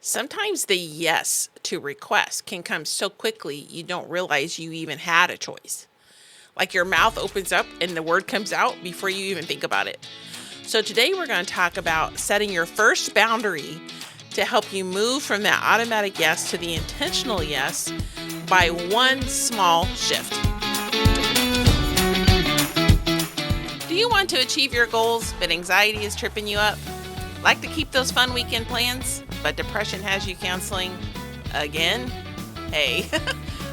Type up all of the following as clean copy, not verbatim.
Sometimes the yes to requests can come so quickly you don't realize you even had a choice. Like your mouth opens up and the word comes out before you even think about it. So today we're going to talk about setting your first boundary to help you move from that automatic yes to the intentional yes by one small shift. Do you want to achieve your goals, but anxiety is tripping you up? Like to keep those fun weekend plans, but depression has you counseling again? Hey,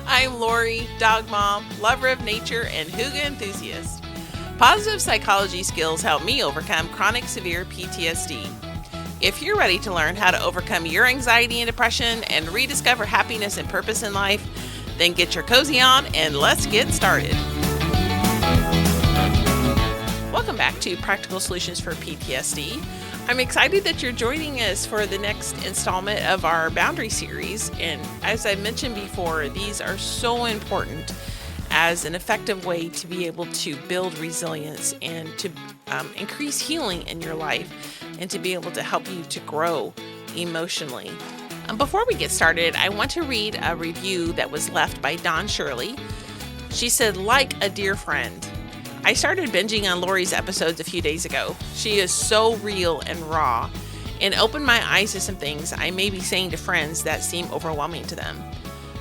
I'm Lori, dog mom, lover of nature, and hygge enthusiast. Positive psychology skills help me overcome chronic severe PTSD. If you're ready to learn how to overcome your anxiety and depression and rediscover happiness and purpose in life, then get your cozy on and let's get started. Welcome back to Practical Solutions for PTSD. I'm excited that you're joining us for the next installment of our boundary series. And as I mentioned before, these are so important as an effective way to be able to build resilience and to increase healing in your life and to be able to help you to grow emotionally. Before we get started, I want to read a review that was left by Dawn Shirley. She said, "Like a dear friend. I started binging on Lori's episodes a few days ago. She is so real and raw and opened my eyes to some things I may be saying to friends that seem overwhelming to them.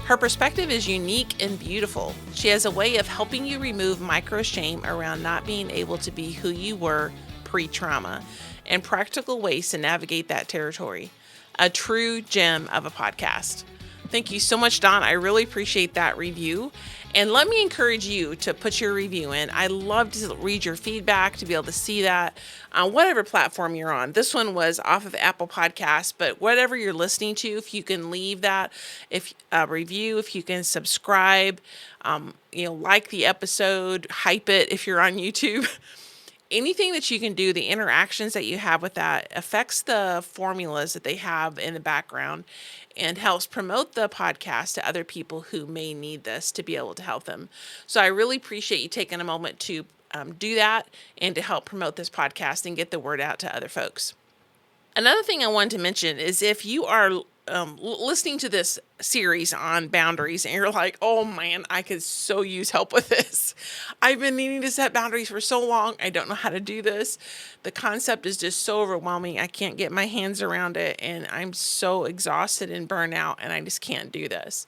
Her perspective is unique and beautiful. She has a way of helping you remove micro shame around not being able to be who you were pre-trauma and practical ways to navigate that territory. A true gem of a podcast." Thank you so much, Dawn. I really appreciate that review. And let me encourage you to put your review in. I love to read your feedback, to be able to see that on whatever platform you're on. This one was off of Apple Podcasts, but whatever you're listening to, if you can leave that, if review, if you can subscribe, like the episode, hype it if you're on YouTube. Anything that you can do, the interactions that you have with that affects the formulas that they have in the background and helps promote the podcast to other people who may need this to be able to help them. So I really appreciate you taking a moment to do that and to help promote this podcast and get the word out to other folks. Another thing I wanted to mention is if you are listening to this series on boundaries and you're like, oh man, I could so use help with this. I've been needing to set boundaries for so long. I don't know how to do this. The concept is just so overwhelming. I can't get my hands around it and I'm so exhausted and burnout and I just can't do this.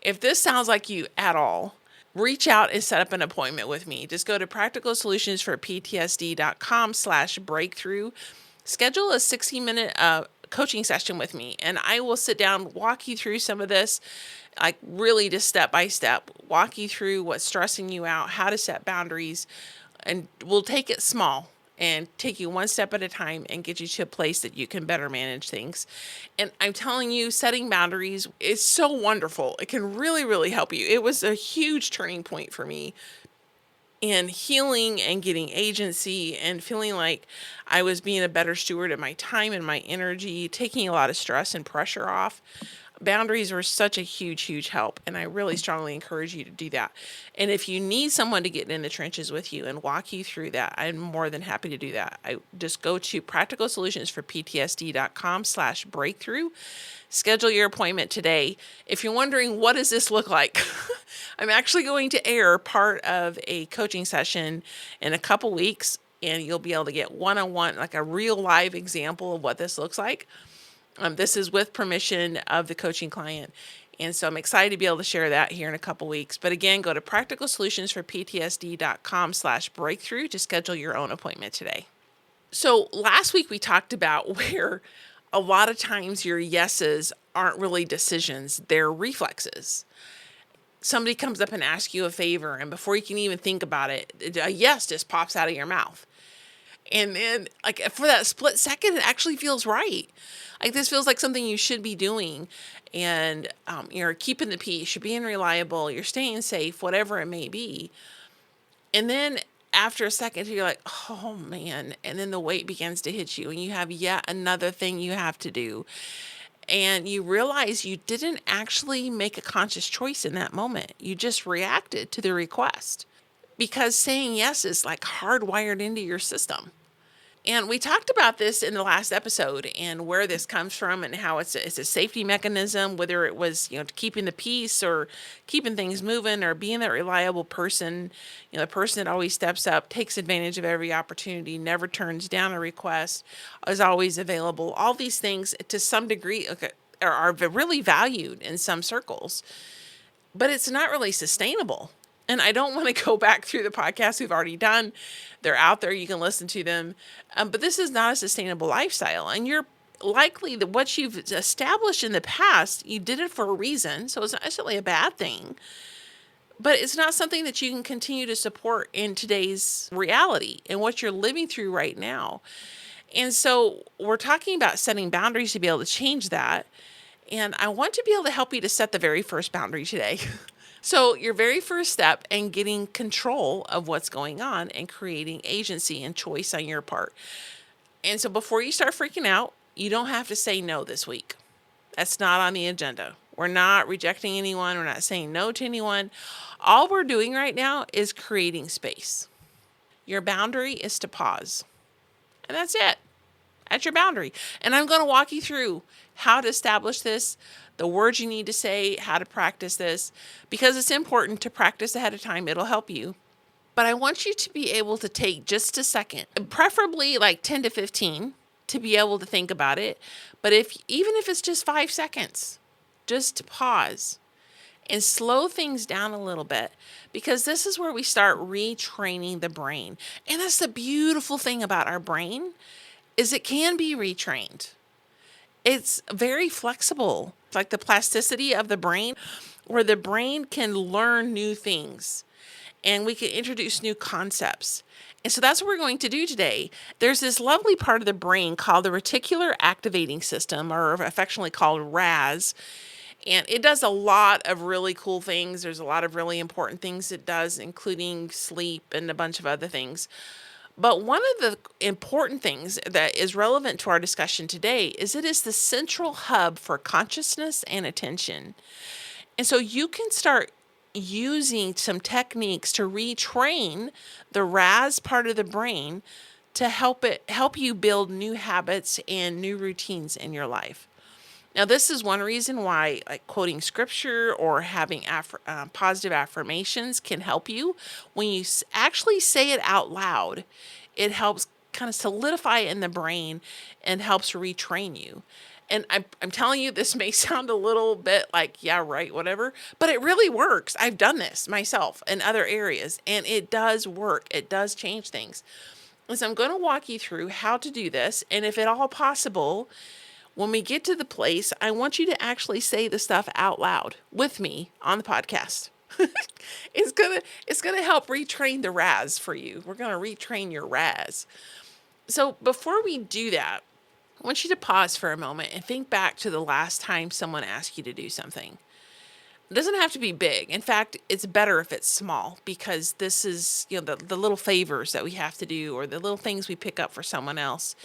If this sounds like you at all, reach out and set up an appointment with me. Just go to practicalsolutionsforptsd.com/breakthrough. Schedule a 60-minute coaching session with me, and I will sit down, walk you through some of this, like really just step by step, walk you through what's stressing you out, how to set boundaries, and we'll take it small and take you one step at a time and get you to a place that you can better manage things. And I'm telling you, setting boundaries is so wonderful. It can really, really help you. It was a huge turning point for me in healing and getting agency and feeling like I was being a better steward of my time and my energy, taking a lot of stress and pressure off. Boundaries were such a huge, huge help, and I really strongly encourage you to do that. And if you need someone to get in the trenches with you and walk you through that, I'm more than happy to do that. I just go to practicalsolutionsforptsd.com/breakthrough. Schedule your appointment today. If you're wondering, what does this look like? I'm actually going to air part of a coaching session in a couple weeks, and you'll be able to get one-on-one, like a real live example of what this looks like. This is with permission of the coaching client. And so I'm excited to be able to share that here in a couple weeks. But again, go to practicalsolutionsforptsd.com/breakthrough to schedule your own appointment today. So last week we talked about where a lot of times your yeses aren't really decisions, they're reflexes. Somebody comes up and asks you a favor, and before you can even think about it, a yes just pops out of your mouth. And then, like, for that split second, it actually feels right. Like, this feels like something you should be doing. And you're keeping the peace, you're being reliable, you're staying safe, whatever it may be. And then after a second, you're like, oh man. And then the weight begins to hit you, and you have yet another thing you have to do. And you realize you didn't actually make a conscious choice in that moment. You just reacted to the request because saying yes is like hardwired into your system. And we talked about this in the last episode and where this comes from and how it's a safety mechanism, whether it was, keeping the peace or keeping things moving or being that reliable person, the person that always steps up, takes advantage of every opportunity, never turns down a request, is always available. All these things to some degree are really valued in some circles, but it's not really sustainable. And I don't want to go back through the podcasts we've already done. They're out there. You can listen to them. But this is not a sustainable lifestyle. And you're likely that what you've established in the past, you did it for a reason. So it's not necessarily a bad thing. But it's not something that you can continue to support in today's reality and what you're living through right now. And so we're talking about setting boundaries to be able to change that. And I want to be able to help you to set the very first boundary today. So your very first step in getting control of what's going on and creating agency and choice on your part. And so before you start freaking out, you don't have to say no this week. That's not on the agenda. We're not rejecting anyone. We're not saying no to anyone. All we're doing right now is creating space. Your boundary is to pause. And that's it. That's your boundary. And I'm going to walk you through how to establish this, the words you need to say, how to practice this, because it's important to practice ahead of time. It'll help you. But I want you to be able to take just a second, preferably like 10 to 15, to be able to think about it. But even if it's just 5 seconds, just to pause and slow things down a little bit, because this is where we start retraining the brain. And that's the beautiful thing about our brain, is it can be retrained. It's very flexible. It's like the plasticity of the brain, where the brain can learn new things and we can introduce new concepts. And so that's what we're going to do today. There's this lovely part of the brain called the reticular activating system, or affectionately called RAS. And it does a lot of really cool things. There's a lot of really important things it does, including sleep and a bunch of other things. But one of the important things that is relevant to our discussion today is it is the central hub for consciousness and attention. And so you can start using some techniques to retrain the RAS part of the brain to help you build new habits and new routines in your life. Now, this is one reason why like quoting scripture or having positive affirmations can help you. When you actually say it out loud, it helps kind of solidify it in the brain and helps retrain you. And I'm telling you, this may sound a little bit like, yeah, right, whatever, but it really works. I've done this myself in other areas, and it does work. It does change things. And so I'm going to walk you through how to do this. And if at all possible, when we get to the place, I want you to actually say the stuff out loud with me on the podcast. It's gonna help retrain the RAS for you. We're gonna retrain your RAS. So before we do that, I want you to pause for a moment and think back to the last time someone asked you to do something. It doesn't have to be big. In fact, it's better if it's small, because this is, the little favors that we have to do, or the little things we pick up for someone else.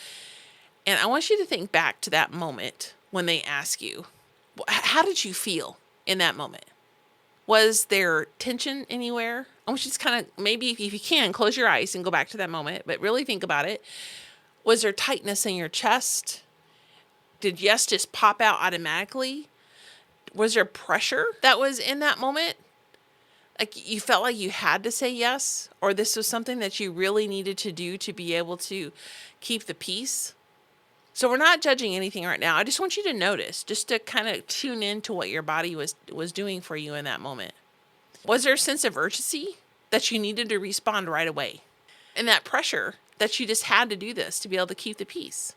And I want you to think back to that moment when they ask you, how did you feel in that moment? Was there tension anywhere? I want you to just kind of, maybe if you can, close your eyes and go back to that moment, but really think about it. Was there tightness in your chest? Did yes just pop out automatically? Was there pressure that was in that moment? Like you felt like you had to say yes, or this was something that you really needed to do to be able to keep the peace? So we're not judging anything right now. I just want you to notice, just to kind of tune into what your body was doing for you in that moment. Was there a sense of urgency that you needed to respond right away? And that pressure that you just had to do this to be able to keep the peace?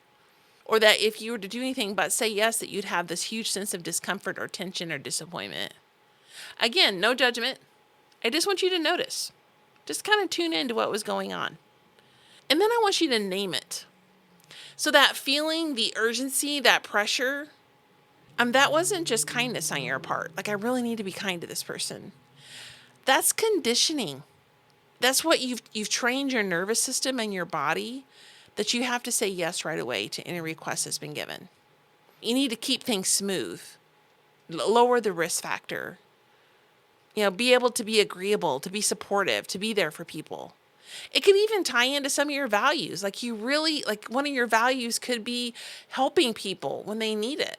Or that if you were to do anything but say yes, that you'd have this huge sense of discomfort or tension or disappointment? Again, no judgment. I just want you to notice. Just kind of tune into what was going on. And then I want you to name it. So that feeling, the urgency, that pressure, that wasn't just kindness on your part. Like, I really need to be kind to this person. That's conditioning. That's what you've trained your nervous system and your body, that you have to say yes right away to any request that's been given. You need to keep things smooth, lower the risk factor, be able to be agreeable, to be supportive, to be there for people. It could even tie into some of your values. Like one of your values could be helping people when they need it.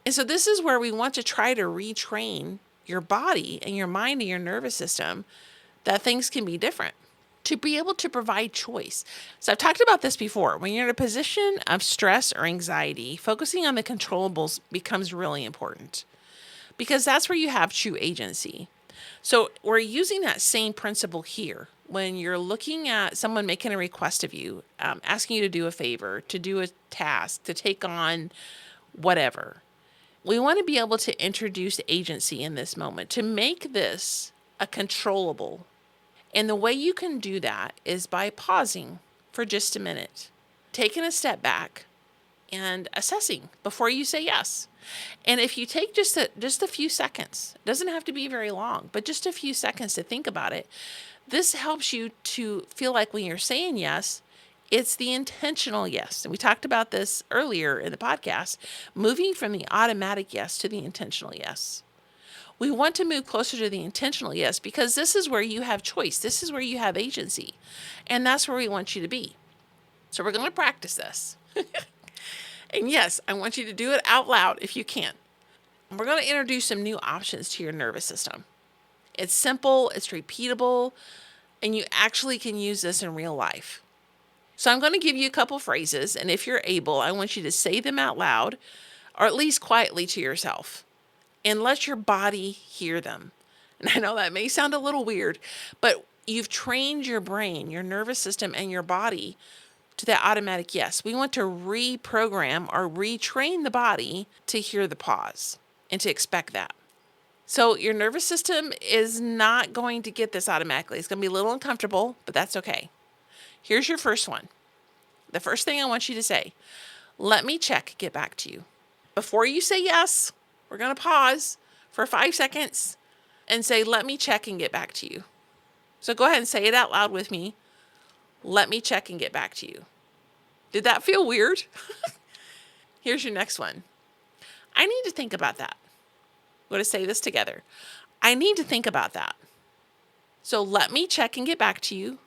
And so this is where we want to try to retrain your body and your mind and your nervous system that things can be different, to be able to provide choice. So I've talked about this before. When you're in a position of stress or anxiety, focusing on the controllables becomes really important because that's where you have true agency. So we're using that same principle here. When you're looking at someone making a request of you, asking you to do a favor, to do a task, to take on whatever, we want to be able to introduce agency in this moment, to make this a controllable. And the way you can do that is by pausing for just a minute, taking a step back and assessing before you say yes. And if you take just a few seconds, it doesn't have to be very long, but just a few seconds to think about it, this helps you to feel like when you're saying yes, it's the intentional yes. And we talked about this earlier in the podcast, moving from the automatic yes to the intentional yes. We want to move closer to the intentional yes because this is where you have choice. This is where you have agency. And that's where we want you to be. So we're going to practice this. And yes, I want you to do it out loud if you can. We're going to introduce some new options to your nervous system. It's simple, it's repeatable, and you actually can use this in real life. So I'm going to give you a couple phrases, and if you're able, I want you to say them out loud, or at least quietly to yourself, and let your body hear them. And I know that may sound a little weird, but you've trained your brain, your nervous system, and your body to that automatic yes. We want to reprogram or retrain the body to hear the pause and to expect that. So your nervous system is not going to get this automatically. It's going to be a little uncomfortable, but that's okay. Here's your first one. The first thing I want you to say, let me check, get back to you. Before you say yes, we're going to pause for 5 seconds and say, let me check and get back to you. So go ahead and say it out loud with me. Let me check and get back to you. Did that feel weird? Here's your next one. I need to think about that. We're going to say this together. I need to think about that. So let me check and get back to you.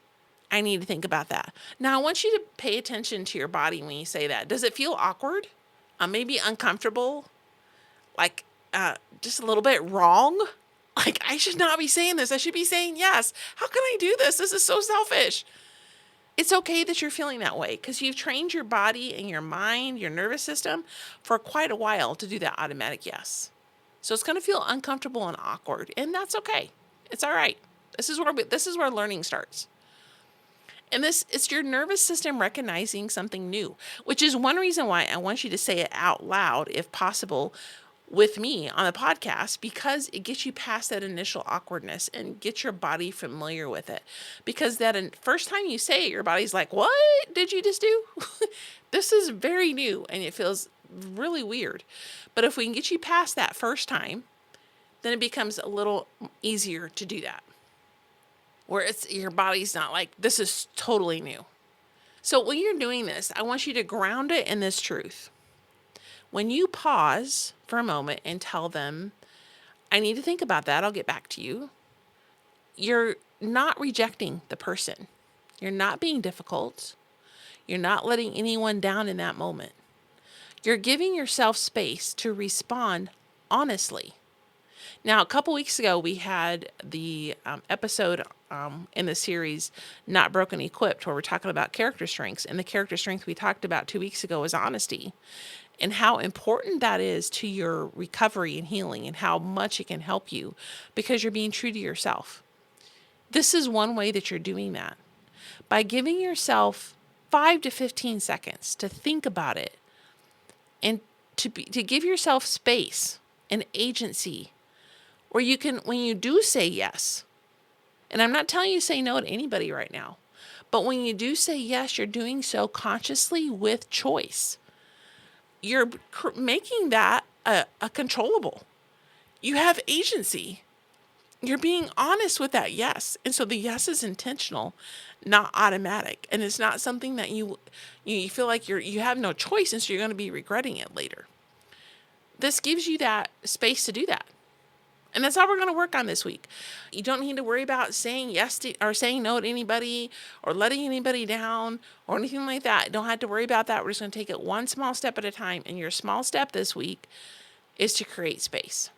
I need to think about that. Now I want you to pay attention to your body when you say that. Does it feel awkward? Maybe uncomfortable? Like just a little bit wrong? Like I should not be saying this. I should be saying yes. How can I do this? This is so selfish. It's okay that you're feeling that way because you've trained your body and your mind, your nervous system for quite a while to do that automatic yes. So it's going to feel uncomfortable and awkward, and that's okay. It's all right. This is where learning starts. And it's your nervous system recognizing something new, which is one reason why I want you to say it out loud, if possible, with me on the podcast, because it gets you past that initial awkwardness and gets your body familiar with it. Because that first time you say it, your body's like, what did you just do? This is very new and it feels really weird. But if we can get you past that first time, then it becomes a little easier to do that. Where your body's not like, this is totally new. So when you're doing this, I want you to ground it in this truth. When you pause for a moment and tell them, I need to think about that, I'll get back to you, you're not rejecting the person. You're not being difficult. You're not letting anyone down in that moment. You're giving yourself space to respond honestly. Now, a couple weeks ago, we had the episode in the series, Not Broken Equipped, where we're talking about character strengths. And the character strength we talked about 2 weeks ago was honesty, and how important that is to your recovery and healing and how much it can help you because you're being true to yourself. This is one way that you're doing that. By giving yourself 5 to 15 seconds to think about it and to give yourself space and agency where you can, when you do say yes, and I'm not telling you to say no to anybody right now, but when you do say yes, you're doing so consciously with choice. You're making that a controllable. You have agency. You're being honest with that yes. And so the yes is intentional, not automatic. And it's not something that you feel like you have no choice, and so you're going to be regretting it later. This gives you that space to do that. And that's all we're going to work on this week. You don't need to worry about saying yes to, or saying no to anybody or letting anybody down or anything like that. Don't have to worry about that. We're just going to take it one small step at a time. And your small step this week is to create space.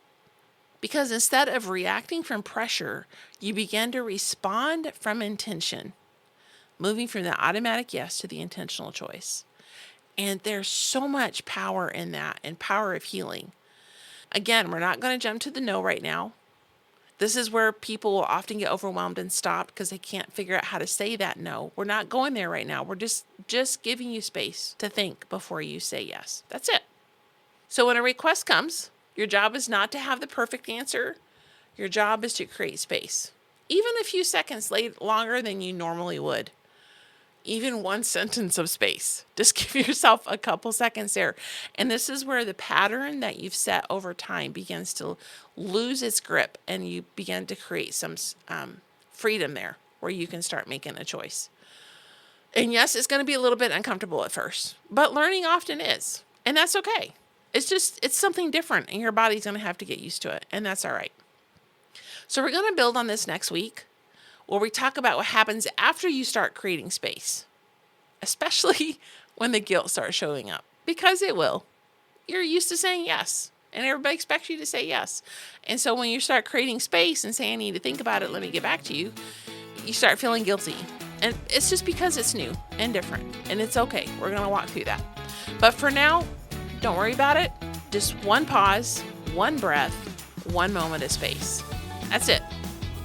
Because instead of reacting from pressure, you begin to respond from intention, moving from the automatic yes to the intentional choice. And there's so much power in that and power of healing. Again, we're not going to jump to the no right now. This is where people will often get overwhelmed and stop because they can't figure out how to say that no. We're not going there right now. We're just giving you space to think before you say yes. That's it. So when a request comes, your job is not to have the perfect answer. Your job is to create space. Even a few seconds longer than you normally would. Even one sentence of space. Just give yourself a couple seconds there. And this is where the pattern that you've set over time begins to lose its grip and you begin to create some freedom there where you can start making a choice. And yes, it's going to be a little bit uncomfortable at first, but learning often is. And that's okay. It's something different and your body's going to have to get used to it. And that's all right. So we're going to build on this next week, where we talk about what happens after you start creating space, especially when the guilt starts showing up, because it will. You're used to saying yes, and everybody expects you to say yes. And so when you start creating space and say, I need to think about it, let me get back to you, you start feeling guilty. And it's just because it's new and different, and it's okay. We're going to walk through that. But for now, don't worry about it. Just one pause, one breath, one moment of space. That's it.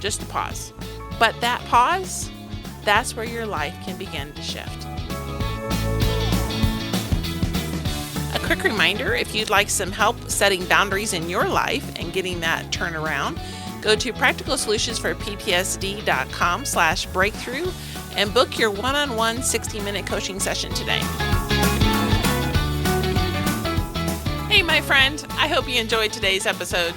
Just a pause. But that pause, that's where your life can begin to shift. A quick reminder, if you'd like some help setting boundaries in your life and getting that turnaround, go to practicalsolutionsforptsd.com/breakthrough and book your one-on-one 60-minute coaching session today. Hey, my friend, I hope you enjoyed today's episode.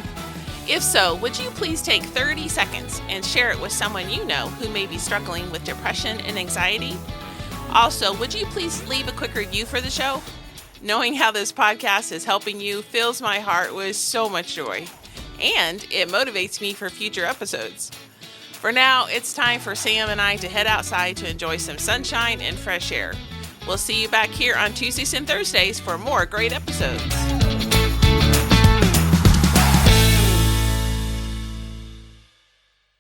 If so, would you please take 30 seconds and share it with someone you know who may be struggling with depression and anxiety? Also, would you please leave a quick review for the show? Knowing how this podcast is helping you fills my heart with so much joy, and it motivates me for future episodes. For now, it's time for Sam and I to head outside to enjoy some sunshine and fresh air. We'll see you back here on Tuesdays and Thursdays for more great episodes.